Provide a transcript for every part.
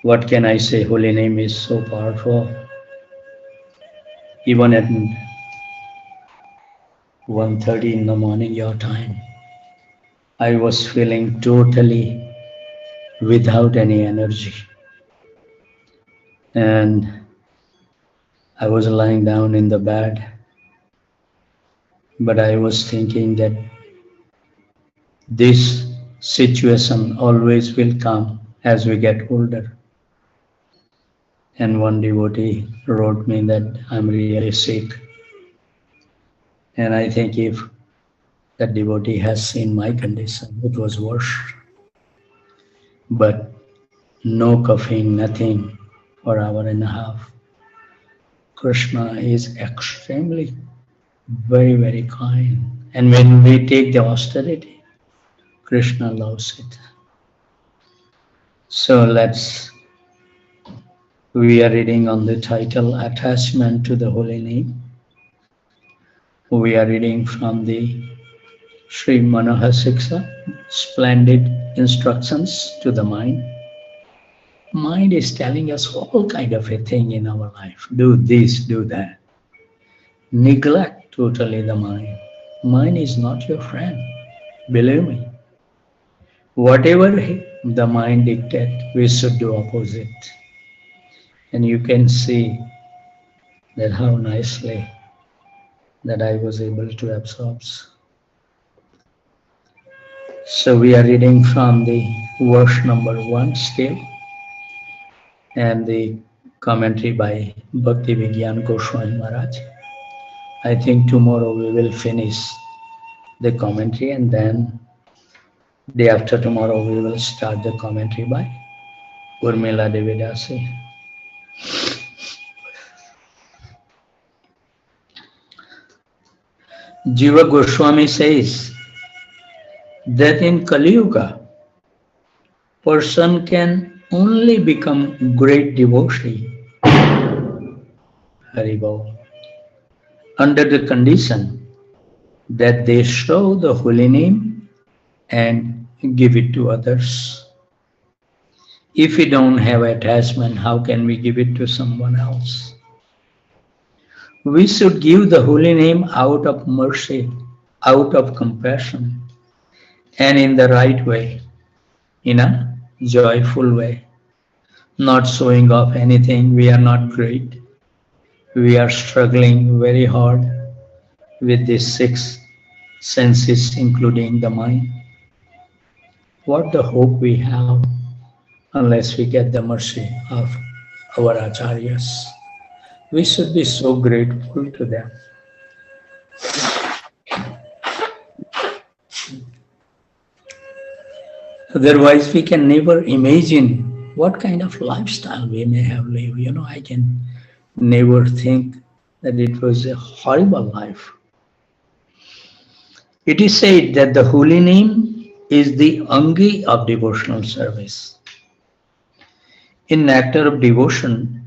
What can I say? Holy name is so powerful. Even at 1:30 in the morning, your time, I was feeling totally without any energy. And I was lying down in the bed, but I was thinking that this situation always will come as we get older. And one devotee wrote me that I'm really sick. And I think if that devotee has seen my condition, it was worse. But no caffeine, nothing for an hour and a half. Krishna is extremely very, very kind. And when we take the austerity, Krishna loves it. So we are reading on the title Attachment to the Holy Name. We are reading from the Sri Manohar Siksha, splendid instructions to the mind. Mind is telling us all kind of a thing in our life. Do this, do that. Neglect totally the mind. Mind is not your friend. Believe me. Whatever the mind dictates, we should do opposite. And you can see that how nicely that I was able to absorb. So we are reading from the verse number 1 still, and the commentary by Bhakti Vigyan Goswami Maharaj. I think tomorrow we will finish the commentary, and then day after tomorrow we will start the commentary by Urmila Devidasi. Jiva Goswami says that in Kali Yuga, person can only become great devotee, Haribol, under the condition that they show the holy name and give it to others. If we don't have attachment, how can we give it to someone else? We should give the holy name out of mercy, out of compassion, and in the right way, in a joyful way, not showing off anything. We are not great. We are struggling very hard with these 6 senses, including the mind. What the hope we have unless we get the mercy of our acharyas? We should be so grateful to them. Otherwise, we can never imagine what kind of lifestyle we may have lived. I can never think that it was a horrible life. It is said that the holy name is the angi of devotional service. In Nectar of Devotion,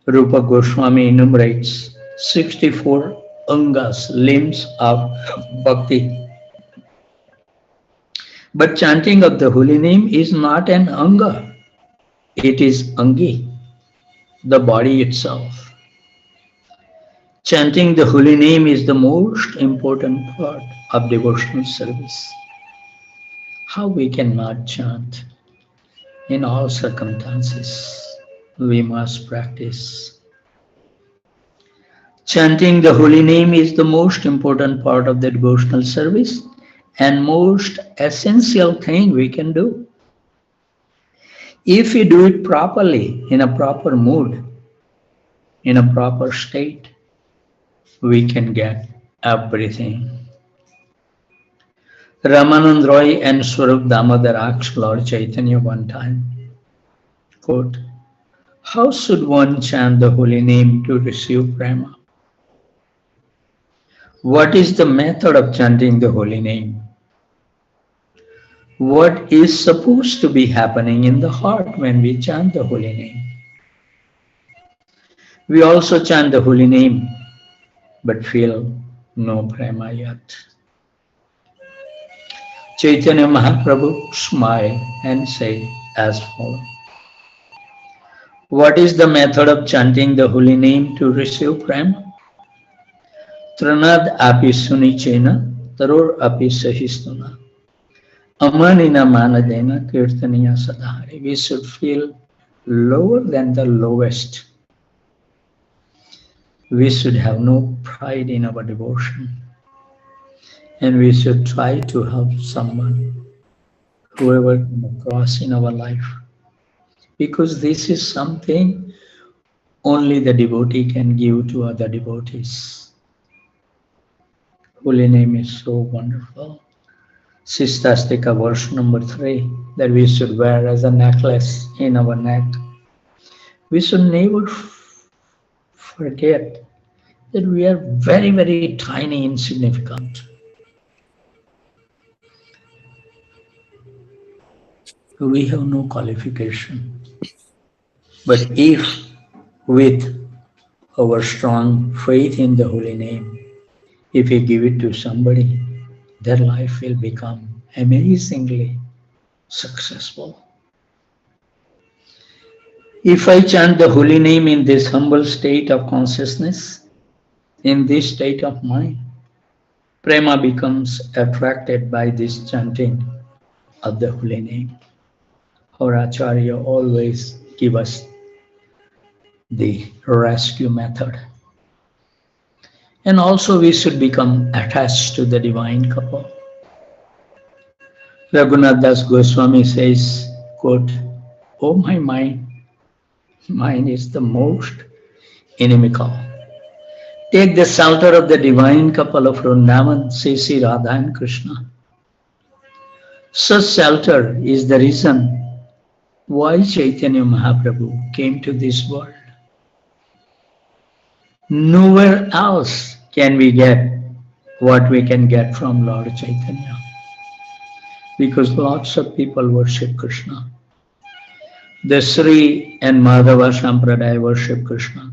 Rupa Goswami enumerates 64 angas, limbs of bhakti. But chanting of the holy name is not an anga, it is angi, the body itself. Chanting the holy name is the most important part of devotional service. How we cannot chant? In all circumstances, we must practice. Chanting the holy name is the most important part of the devotional service and most essential thing we can do. If we do it properly, in a proper mood, in a proper state, we can get everything. Ramanand Roy and Swarup Damodar asked Lord Chaitanya one time, quote, how should one chant the holy name to receive prema? What is the method of chanting the holy name? What is supposed to be happening in the heart when we chant the holy name? We also chant the holy name, but feel no prema yet. Chaitanya Mahaprabhu smiled and said as follows, What is the method of chanting the holy name to receive prem? Tranad api sunichena, taror api sahistuna. Amanina manadena kirtaniya sadhari. We should feel lower than the lowest. We should have no pride in our devotion. And we should try to help someone, whoever comes across in our life. Because this is something only the devotee can give to other devotees. Holy name is so wonderful. Sistastika verse number 3, that we should wear as a necklace in our neck. We should never forget that we are very, very tiny, insignificant. We have no qualification. But if with our strong faith in the holy name, if we give it to somebody, their life will become amazingly successful. If I chant the holy name in this humble state of consciousness, in this state of mind, prema becomes attracted by this chanting of the holy name. Our Acharya always give us the rescue method. And also we should become attached to the divine couple. Raghunath Das Goswami says, quote, "Oh my mind, mine is the most inimical. Take the shelter of the divine couple of Vrindavan, Sri Radha and Krishna. Such shelter is the reason why Chaitanya Mahaprabhu came to this world. Nowhere else can we get what we can get from Lord Chaitanya. Because lots of people worship Krishna. The Sri and Madhava Sampradaya worship Krishna.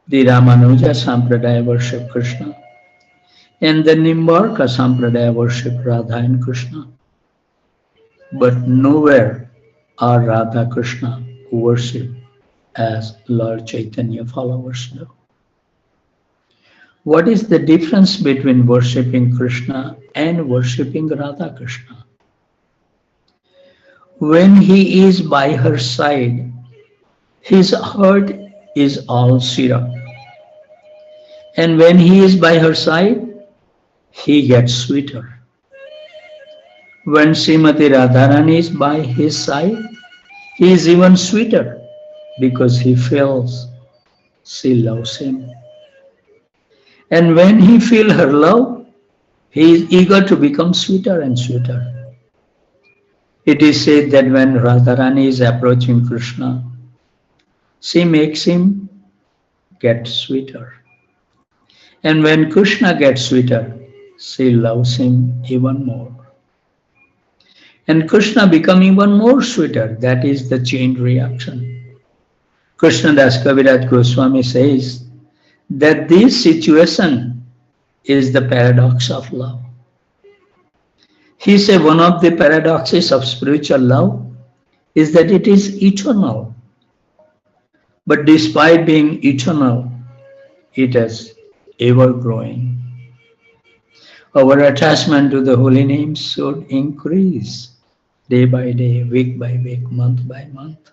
The Ramanuja Sampradaya worship Krishna. And the Nimbarka Sampradaya worship Radha and Krishna. But nowhere are Radha Krishna worship as Lord Chaitanya followers do. What is the difference between worshipping Krishna and worshipping Radha Krishna? When he is by her side, his heart is all syrup. And when he is by her side, he gets sweeter. When Srimati Radharani is by his side, he is even sweeter because he feels she loves him. And when he feels her love, he is eager to become sweeter and sweeter. It is said that when Radharani is approaching Krishna, she makes him get sweeter. And when Krishna gets sweeter, she loves him even more. And Krishna becomes even more sweeter. That is the chain reaction. Krishnadas Kaviraj Goswami says that this situation is the paradox of love. He said one of the paradoxes of spiritual love is that it is eternal. But despite being eternal, it is ever growing. Our attachment to the holy name should increase day by day, week by week, month by month.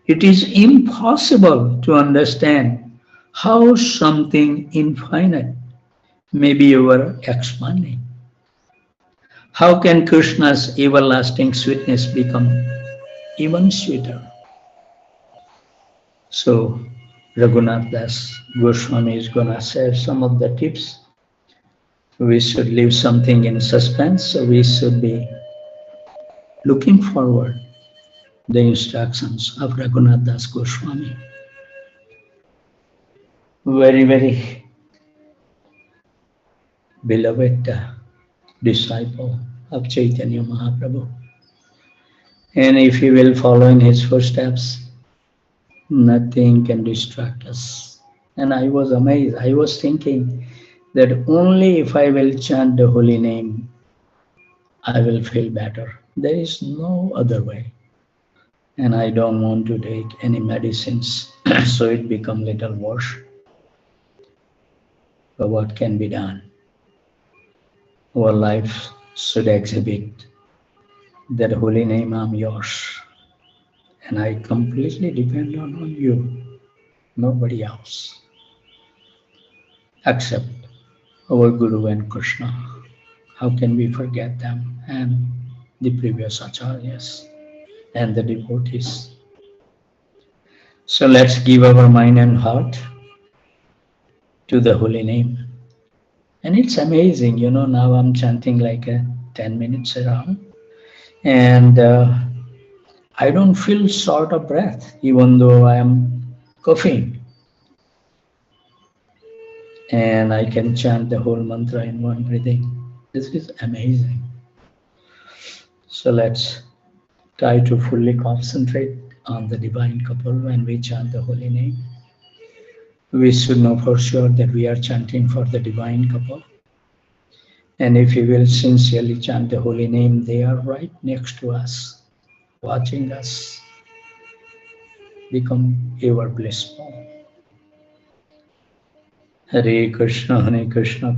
It is impossible to understand how something infinite may be ever expanding. How can Krishna's everlasting sweetness become even sweeter? So Raghunath Das Goswami is going to share some of the tips. We should leave something in suspense, so we should be looking forward the instructions of Raghunath Das Goswami. Very, very beloved disciple of Chaitanya Mahaprabhu. And if we will follow in his footsteps, nothing can distract us. And I was amazed. I was thinking that only if I will chant the holy name, I will feel better. There is no other way. and I don't want to take any medicines, so it become little worse. But what can be done? Our life should exhibit that holy name, I'm yours, and I completely depend on you, nobody else, except our Guru and Krishna. How can we forget them and the previous acharyas and the devotees? So let's give our mind and heart to the holy name. And it's amazing, now I'm chanting like 10 minutes around, and I don't feel short of breath, even though I am coughing. And I can chant the whole mantra in one breathing. This is amazing. So let's try to fully concentrate on the divine couple when we chant the holy name. We should know for sure that we are chanting for the divine couple. And if we will sincerely chant the holy name, they are right next to us, watching us become ever blissful. Hare Krishna, Krishna